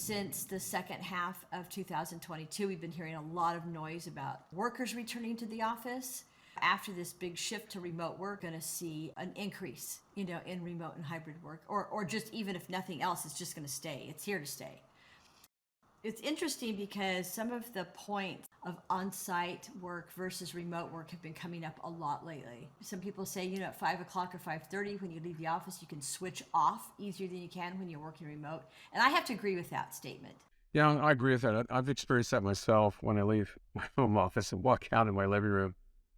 since the second half of 2022, we've been hearing a lot of noise about workers returning to the office. After this big shift to remote work, going to see an increase, in remote and hybrid work, or just even if nothing else, it's just going to stay. It's here to stay. It's interesting because some of the points of on-site work versus remote work have been coming up a lot lately. Some people say, at 5 o'clock or 5:30 when you leave the office, you can switch off easier than you can when you're working remote. And I have to agree with that statement. Yeah, I agree with that. I've experienced that myself when I leave my home office and walk out in my living room.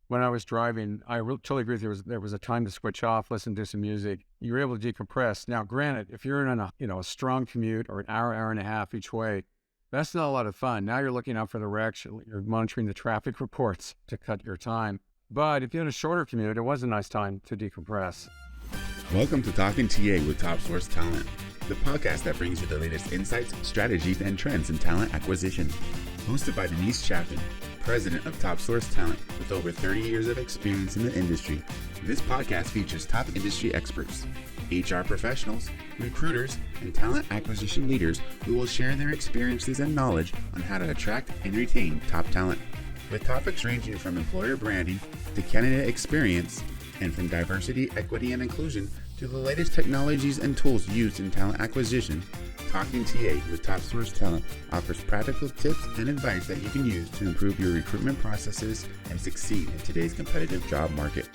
When I was driving, I totally agree with you. There was a time to switch off, listen to some music. You were able to decompress. Now, granted, if you're in a strong commute or an hour and a half each way, that's not a lot of fun. Now you're looking out for the wrecks. You're monitoring the traffic reports to cut your time. But if you're in a shorter commute, it was a nice time to decompress. Welcome to Talking TA with Top Source Talent, the podcast that brings you the latest insights, strategies, and trends in talent acquisition. Hosted by Denise Chaffin, president of Top Source Talent with over 30 years of experience in the industry. This podcast features top industry experts, HR professionals, recruiters, and talent acquisition leaders who will share their experiences and knowledge on how to attract and retain top talent. With topics ranging from employer branding to candidate experience, and from diversity, equity, and inclusion to the latest technologies and tools used in talent acquisition, Talking TA with Top Source Talent offers practical tips and advice that you can use to improve your recruitment processes and succeed in today's competitive job market.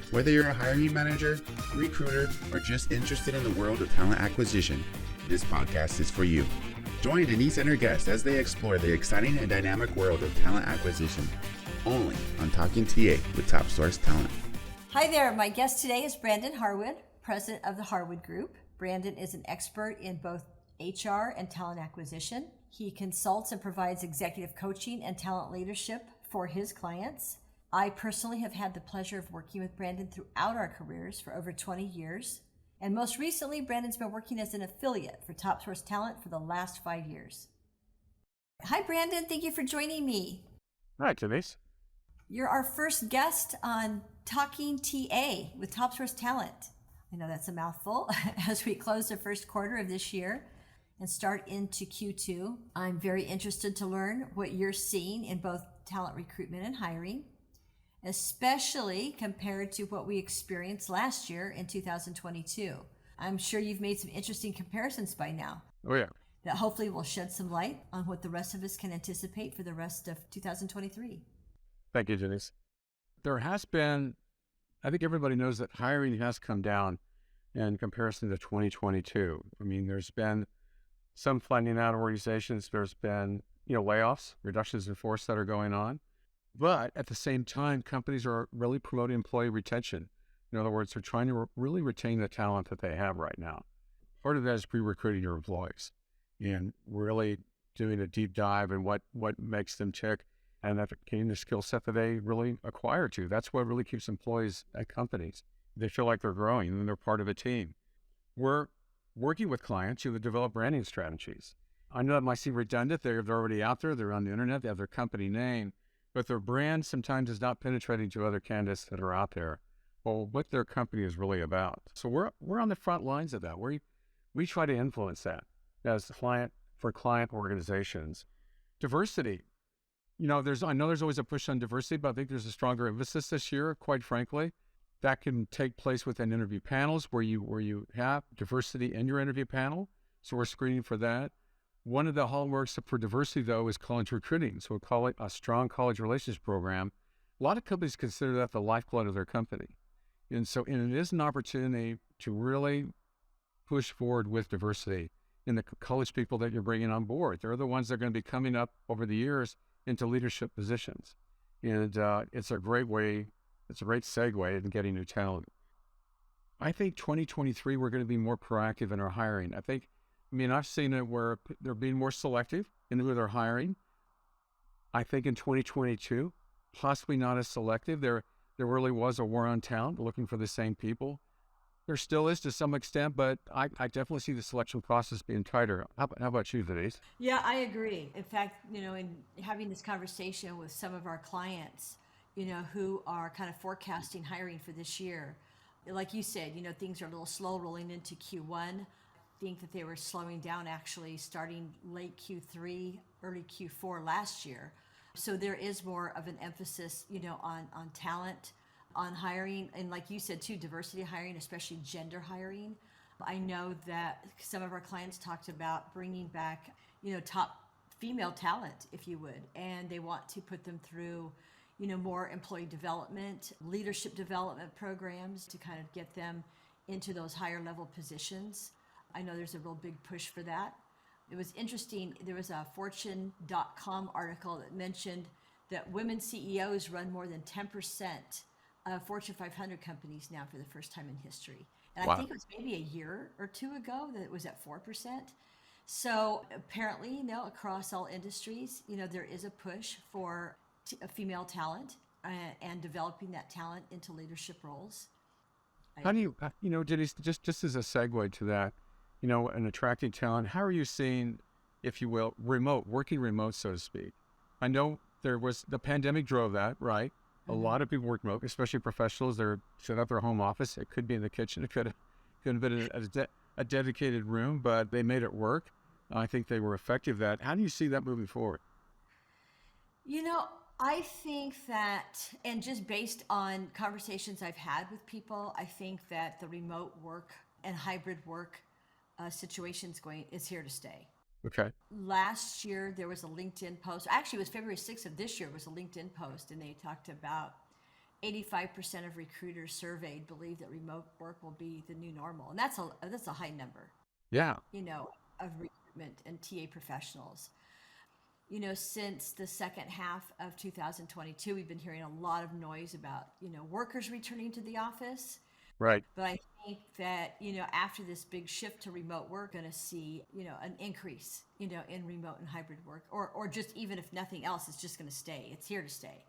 Whether you're a hiring manager, recruiter, or just interested in the world of talent acquisition, this podcast is for you. Join Denise and her guests as they explore the exciting and dynamic world of talent acquisition, only on Talking TA with Top Source Talent. Hi there, my guest today is Brandon Harwood, president of the Harwood Group. Brandon is an expert in both HR and talent acquisition. He consults and provides executive coaching and talent leadership for his clients. I personally have had the pleasure of working with Brandon throughout our careers for over 20 years. And most recently, Brandon's been working as an affiliate for Top Source Talent for the last 5 years. Hi, Brandon. Thank you for joining me. Hi, Denise. You're our first guest on Talking TA with Top Source Talent. I know that's a mouthful as we close the first quarter of this year and start into Q2. I'm very interested to learn what you're seeing in both talent recruitment and hiring, especially compared to what we experienced last year in 2022. I'm sure you've made some interesting comparisons by now. Oh, yeah. That hopefully will shed some light on what the rest of us can anticipate for the rest of 2023. Thank you, Denise. There has been, I think everybody knows that hiring has come down in comparison to 2022. I mean, there's been some flattening out of organizations. There's been, layoffs, reductions in force that are going on. But at the same time, companies are really promoting employee retention. In other words, they're trying to really retain the talent that they have right now. Part of that is pre-recruiting your employees and really doing a deep dive in what makes them tick and that gain the skill set that they really acquire to. That's what really keeps employees at companies. They feel like they're growing and they're part of a team. We're working with clients who develop branding strategies. I know that might seem redundant. They're already out there. They're on the internet. They have their company name, but their brand sometimes is not penetrating to other candidates that are out there or what their company is really about. So we're on the front lines of that. We try to influence that as client organizations. Diversity. I know there's always a push on diversity, but I think there's a stronger emphasis this year, quite frankly. That can take place within interview panels where you have diversity in your interview panel. So we're screening for that. One of the hallmarks for diversity, though, is college recruiting. So we call it a strong college relations program. A lot of companies consider that the lifeblood of their company. And it is an opportunity to really push forward with diversity in the college people that you're bringing on board. They're the ones that are going to be coming up over the years into leadership positions. And it's a great way. It's a great segue in getting new talent. I think 2023, we're going to be more proactive in our hiring. I've seen it where they're being more selective in who they're hiring. I think in 2022, possibly not as selective. There really was a war on talent, looking for the same people. There still is to some extent, but I definitely see the selection process being tighter. How about you, Denise? Yeah, I agree. In fact, in having this conversation with some of our clients, who are kind of forecasting hiring for this year. Like you said, things are a little slow rolling into Q1. think that they were slowing down actually starting late Q3, early Q4 last year. So there is more of an emphasis, on talent, on hiring, and like you said too, diversity hiring, especially gender hiring. I know that some of our clients talked about bringing back, top female talent, if you would, and they want to put them through, more employee development, leadership development programs to kind of get them into those higher level positions. I know there's a real big push for that. It was interesting. There was a Fortune.com article that mentioned that women CEOs run more than 10% of Fortune 500 companies now for the first time in history. And Wow. I think it was maybe a year or two ago that it was at 4%. So apparently, across all industries, there is a push for female talent and developing that talent into leadership roles. How do you, Denise, just as a segue to that, and attracting talent, how are you seeing, if you will, working remote, so to speak? I know the pandemic drove that, right? A lot of people work remote, especially professionals. They're set up their home office. It could be in the kitchen. It could have been a dedicated room, but they made it work. I think they were effective at that. How do you see that moving forward? I think that, and just based on conversations I've had with people, I think that the remote work and hybrid work situation is here to stay. Okay. Last year, there was a LinkedIn post. Actually, it was February 6th of this year. It was a LinkedIn post, and they talked about 85% of recruiters surveyed believe that remote work will be the new normal, and that's a high number. Yeah. Of recruitment and TA professionals. Since the second half of 2022, we've been hearing a lot of noise about workers returning to the office. Right. But I think that, after this big shift to remote work, we're going to see, an increase, in remote and hybrid work, or just even if nothing else, it's just going to stay. It's here to stay.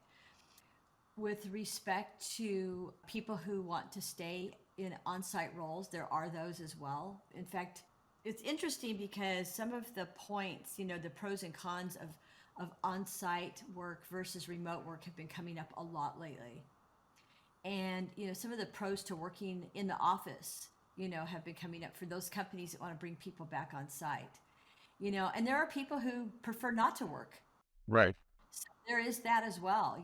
With respect to people who want to stay in on-site roles, there are those as well. In fact, it's interesting because some of the points, the pros and cons of on-site work versus remote work have been coming up a lot lately. And, some of the pros to working in the office, have been coming up for those companies that want to bring people back on site. And there are people who prefer not to work. Right. So there is that as well.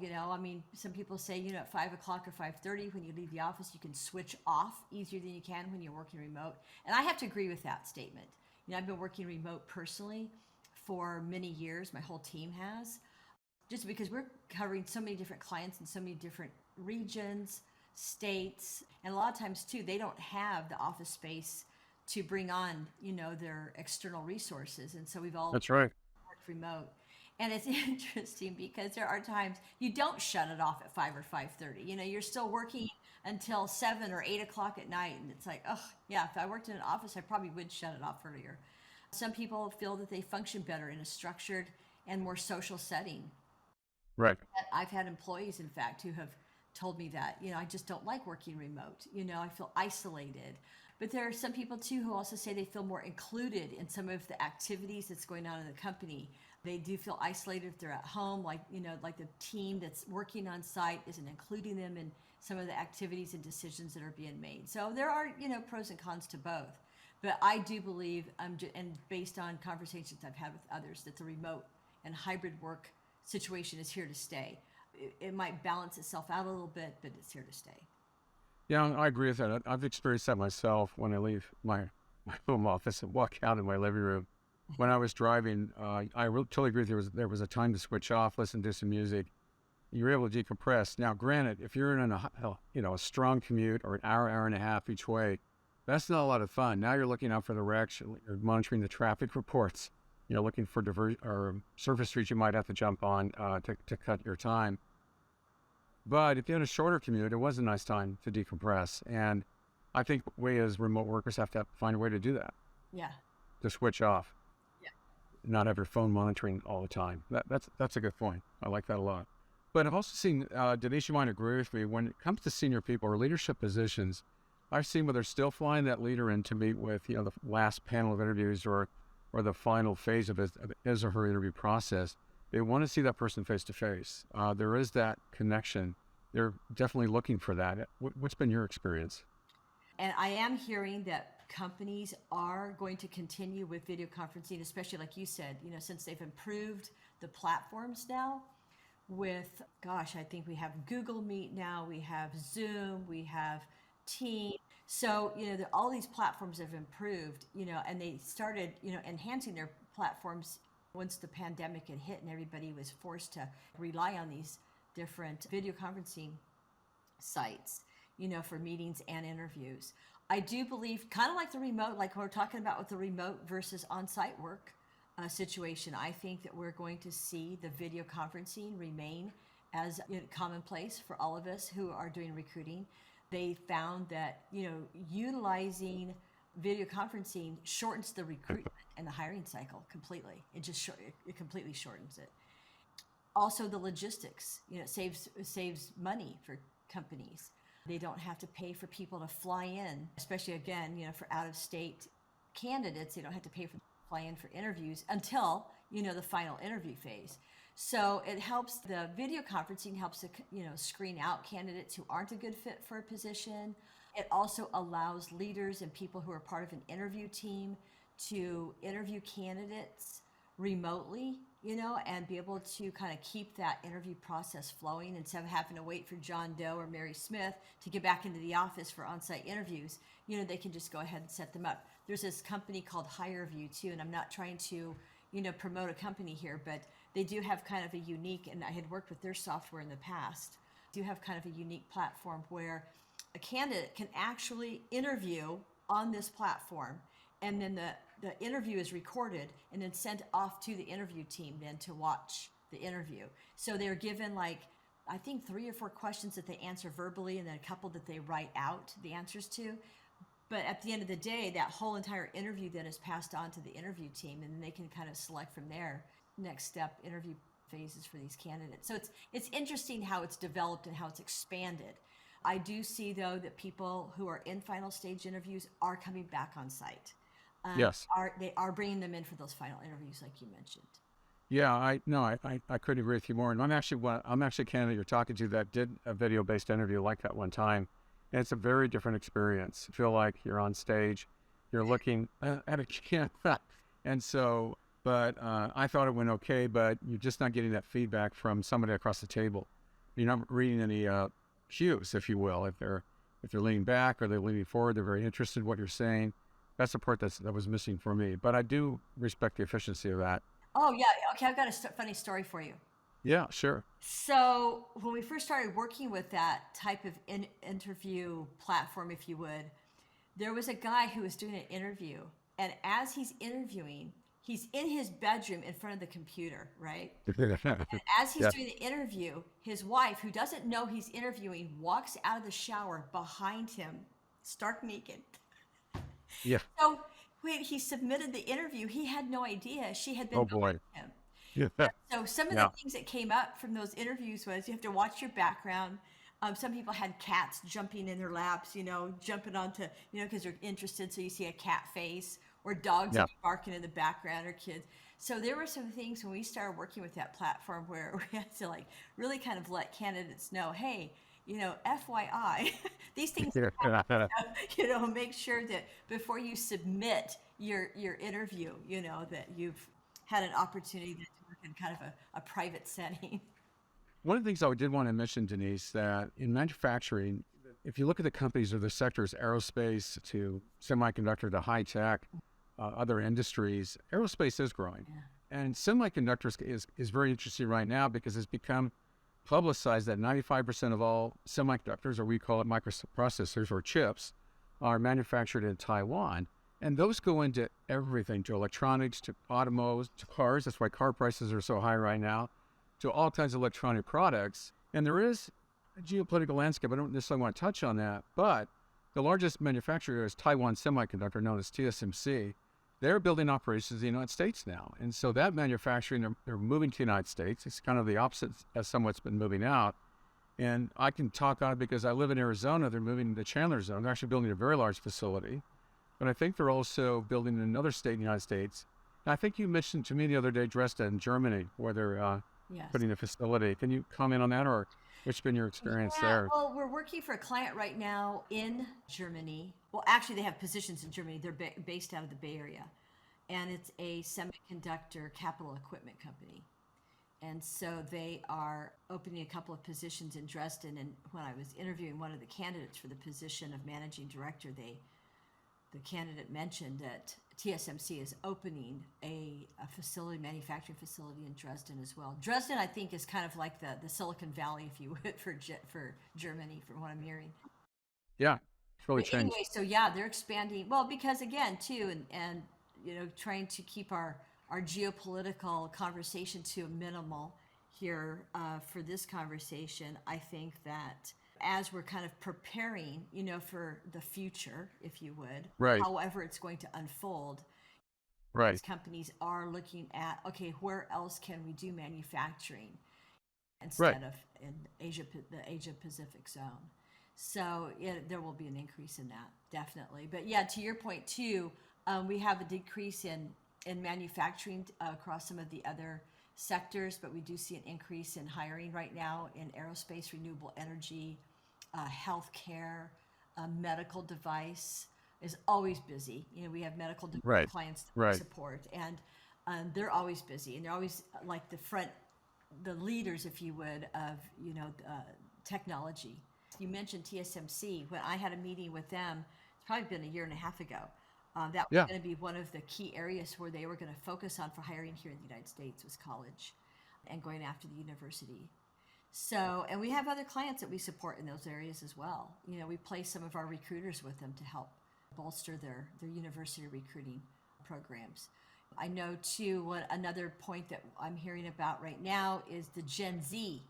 Some people say, at 5 o'clock or 5:30 when you leave the office, you can switch off easier than you can when you're working remote. And I have to agree with that statement. I've been working remote personally for many years. My whole team has, just because we're covering so many different clients in so many different regions, states, and a lot of times too, they don't have the office space to bring on, their external resources. And so we've all That's right. worked remote. And it's interesting because there are times you don't shut it off at 5 or 5:30. You're still working until 7 or 8 o'clock at night. And it's like, oh, yeah, if I worked in an office, I probably would shut it off earlier. Some people feel that they function better in a structured and more social setting. Right. I've had employees, in fact, who have told me that, I just don't like working remote. I feel isolated. But there are some people too who also say they feel more included in some of the activities that's going on in the company. They do feel isolated if they're at home, like the team that's working on site isn't including them in some of the activities and decisions that are being made. So there are, pros and cons to both. But I do believe, and based on conversations I've had with others, that the remote and hybrid work situation is here to stay. It might balance itself out a little bit, but it's here to stay. Yeah, I agree with that. I've experienced that myself when I leave my home office and walk out in my living room. When I was driving, I totally agree. There was a time to switch off, listen to some music. You're able to decompress. Now, granted, if you're in a strong commute or an hour and a half each way, that's not a lot of fun. Now you're looking out for the wrecks. You're monitoring the traffic reports. You're looking for surface streets you might have to jump on to cut your time. But if you had a shorter commute, it was a nice time to decompress. And I think we as remote workers have to find a way to do that. Yeah. To switch off. Yeah. Not have your phone monitoring all the time. That's a good point. I like that a lot. But I've also seen, Denise, you might agree with me, when it comes to senior people or leadership positions, I've seen where they're still flying that leader in to meet with, the last panel of interviews or the final phase of his or her interview process. They want to see that person face to face. There is that connection. They're definitely looking for that. What's been your experience? And I am hearing that companies are going to continue with video conferencing, especially like you said, since they've improved the platforms now with, gosh, I think we have Google Meet now, we have Zoom, we have Teams. So, all these platforms have improved, and they started, enhancing their platforms once the pandemic had hit and everybody was forced to rely on these different video conferencing sites, for meetings and interviews. I do believe, kind of like the remote, like we're talking about with the remote versus on-site work situation, I think that we're going to see the video conferencing remain as commonplace for all of us who are doing recruiting. They found that, utilizing video conferencing shortens the recruitment and the hiring cycle completely. It completely shortens it. Also, the logistics, it saves money for companies. They don't have to pay for people to fly in, especially again, for out-of-state candidates. They don't have to pay for fly in for interviews until the final interview phase. So it helps. The video conferencing helps to screen out candidates who aren't a good fit for a position. It also allows leaders and people who are part of an interview team to interview candidates remotely, and be able to kind of keep that interview process flowing instead of having to wait for John Doe or Mary Smith to get back into the office for on-site interviews. They can just go ahead and set them up. There's this company called HireVue too, and I'm not trying to, promote a company here, but they do have kind of a unique, and I had worked with their software in the past, do have kind of a unique platform where a candidate can actually interview on this platform, and then the interview is recorded and then sent off to the interview team then to watch the interview. So they're given I think 3 or 4 questions that they answer verbally and then a couple that they write out the answers to. But at the end of the day, that whole entire interview then is passed on to the interview team, and then they can kind of select from there next step interview phases for these candidates. So it's interesting how it's developed and how it's expanded. I do see though that people who are in final stage interviews are coming back on site. Yes. They are bringing them in for those final interviews, like you mentioned. Yeah, I couldn't agree with you more. And I'm actually a candidate you're talking to that did a video-based interview like that one time, and it's a very different experience. You feel like you're on stage, you're looking at a camera, and so. But I thought it went okay, but you're just not getting that feedback from somebody across the table. You're not reading any cues, if you will. If they're leaning back or they're leaning forward, they're very interested in what you're saying. That's the part that was missing for me. But I do respect the efficiency of that. Oh, yeah. Okay, I've got a funny story for you. Yeah, sure. So when we first started working with that type of interview platform, if you would, there was a guy who was doing an interview. And as he's interviewing, he's in his bedroom in front of the computer, right? And as he's doing the interview, his wife, who doesn't know he's interviewing, walks out of the shower behind him, stark naked. Yeah. So when he submitted the interview, he had no idea she had been behind him. Yeah. So some of the things that came up from those interviews was you have to watch your background. Some people had cats jumping in their laps, jumping onto, because they're interested. So you see a cat face, or dogs barking in the background, or kids. So there were some things when we started working with that platform where we had to really kind of let candidates know, hey, FYI, these things happen, make sure that before you submit your interview, that you've had an opportunity to work in kind of a private setting. One of the things I did want to mention, Denise, that in manufacturing, if you look at the companies or the sectors, aerospace to semiconductor to high tech, other industries, aerospace is growing. Yeah. And semiconductors is very interesting right now because it's become publicized that 95% of all semiconductors, or we call it microprocessors or chips, are manufactured in Taiwan. And those go into everything, to electronics, to automobiles, to cars. That's why car prices are so high right now, to all kinds of electronic products. And there is a geopolitical landscape. I don't necessarily want to touch on that, but the largest manufacturer is Taiwan Semiconductor, known as TSMC. They're building operations in the United States now. And so that manufacturing, they're moving to the United States. It's kind of the opposite as somewhat's been moving out. And I can talk on it because I live in Arizona. They're moving to the Chandler zone. They're actually building a very large facility. But I think they're also building in another state in the United States. And I think you mentioned to me the other day, Dresden, Germany, where they're putting a facility. Can you comment on that, or What's been your experience Yeah, there? well, we're working for a client right now in Germany. Well, actually, they have positions in Germany. They're based out of the Bay Area, and it's a semiconductor capital equipment company. And so they are opening a couple of positions in Dresden. And when I was interviewing one of the candidates for the position of managing director, the candidate mentioned that TSMC is opening a facility, manufacturing facility in Dresden as well. Dresden, I think, is kind of like the Silicon Valley, if you would, for Germany, from what I'm hearing. Yeah, it's really But changed. anyway, so yeah, they're expanding. Well, because again, too, and trying to keep our geopolitical conversation to a minimal here for this conversation. I think that as we're kind of preparing, for the future, if you would, Right, however it's going to unfold, right, these companies are looking at, okay, where else can we do manufacturing right. instead of in the Asia Pacific zone. So yeah, there will be an increase in that, definitely. But yeah, to your point too, we have a decrease in manufacturing across some of the other sectors, but we do see an increase in hiring right now in aerospace, renewable energy, healthcare, medical device is always busy. We have medical device Right, clients that we right. support, and they're always busy, and they're always like the leaders, if you would, of technology. You mentioned TSMC. When I had a meeting with them, it's probably been a year and a half ago. That was Yeah, going to be one of the key areas where they were going to focus on for hiring here in the United States was college, and going after the university. So, and we have other clients that we support in those areas as well. We place some of our recruiters with them to help bolster their university recruiting programs. I know too, another point that I'm hearing about right now is the Gen Z,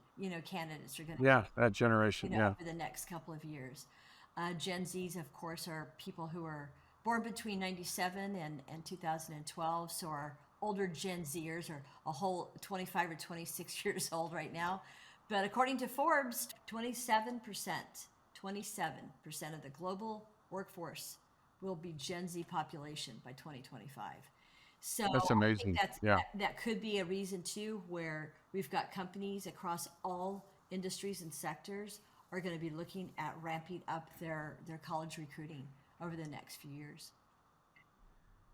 candidates are going to, yeah, that generation. Yeah, over the next couple of years. Gen Zs, of course, are people who are born between 97 and 2012. So our older Gen Zers are a whole 25 or 26 years old right now. But according to Forbes, 27% of the global workforce will be Gen Z population by 2025. So that's I think amazing. Yeah, that could be a reason too, where we've got companies across all industries and sectors are going to be looking at ramping up their college recruiting over the next few years.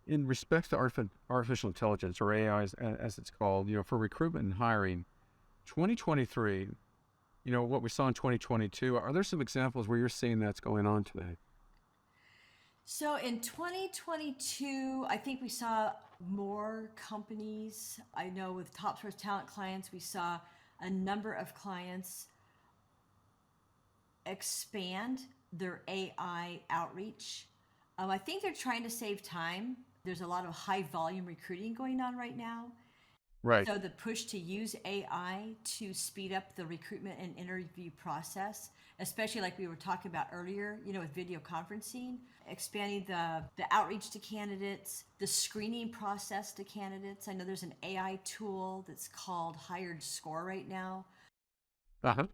in respect to artificial intelligence, or AI as it's called, for recruitment and hiring, 2023, what we saw in 2022, are there some examples where you're seeing that's going on today? So in 2022, I think we saw more companies. I know with top source talent clients, we saw a number of clients expand their AI outreach. I think they're trying to save time. There's a lot of high volume recruiting going on right now. Right, So the push to use AI to speed up the recruitment and interview process, especially like we were talking about earlier, with video conferencing, expanding the outreach to candidates, the screening process to candidates. I know there's an AI tool that's called Hired Score right now. uh-huh.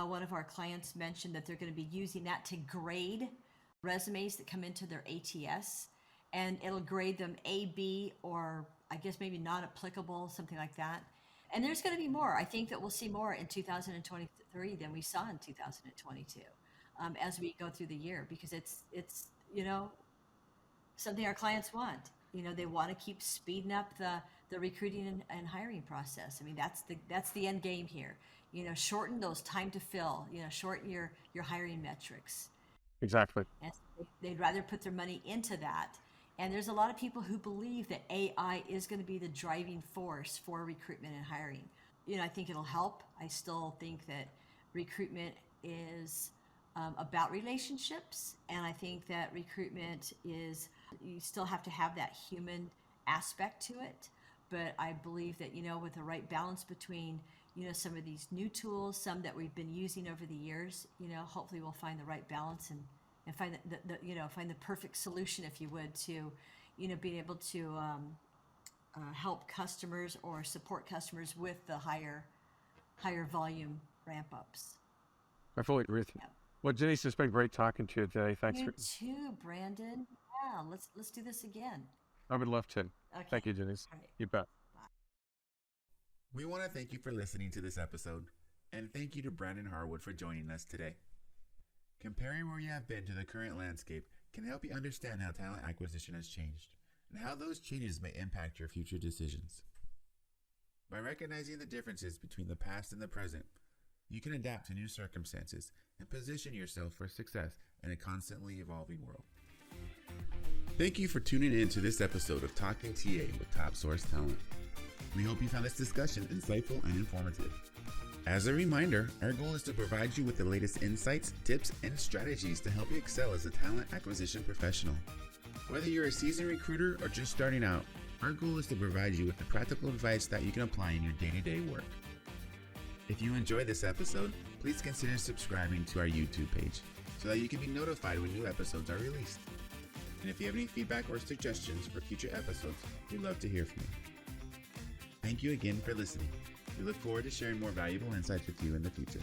One of our clients mentioned that they're going to be using that to grade resumes that come into their ATS, and it'll grade them A, B, or I guess maybe not applicable, something like that. And there's going to be more. I think that we'll see more in 2023 than we saw in 2022 as we go through the year, because it's something our clients want. They want to keep speeding up the recruiting and hiring process. I mean, that's the end game here. Shorten those time to fill. Shorten your hiring metrics. Exactly. And they'd rather put their money into that. And there's a lot of people who believe that AI is going to be the driving force for recruitment and hiring. I think it'll help. I still think that recruitment is about relationships. And I think that recruitment is, you still have to have that human aspect to it. But I believe that, with the right balance between, some of these new tools, some that we've been using over the years, hopefully we'll find the right balance and find find the perfect solution, if you would, to, being able to help customers or support customers with the higher volume ramp ups. I fully agree with you. Yep. Well, Denise, it's been great talking to you today. Thanks You for. too, Brandon. Yeah, let's do this again. I would love to. Okay. Thank you, Denise. All right. You bet. We want to thank you for listening to this episode. And thank you to Brandon Harwood for joining us today. Comparing where you have been to the current landscape can help you understand how talent acquisition has changed and how those changes may impact your future decisions. By recognizing the differences between the past and the present, you can adapt to new circumstances and position yourself for success in a constantly evolving world. Thank you for tuning in to this episode of Talking TA with Top Source Talent. We hope you found this discussion insightful and informative. As a reminder, our goal is to provide you with the latest insights, tips, and strategies to help you excel as a talent acquisition professional. Whether you're a seasoned recruiter or just starting out, our goal is to provide you with the practical advice that you can apply in your day-to-day work. If you enjoyed this episode, please consider subscribing to our YouTube page so that you can be notified when new episodes are released. And if you have any feedback or suggestions for future episodes, we'd love to hear from you. Thank you again for listening. We look forward to sharing more valuable insights with you in the future.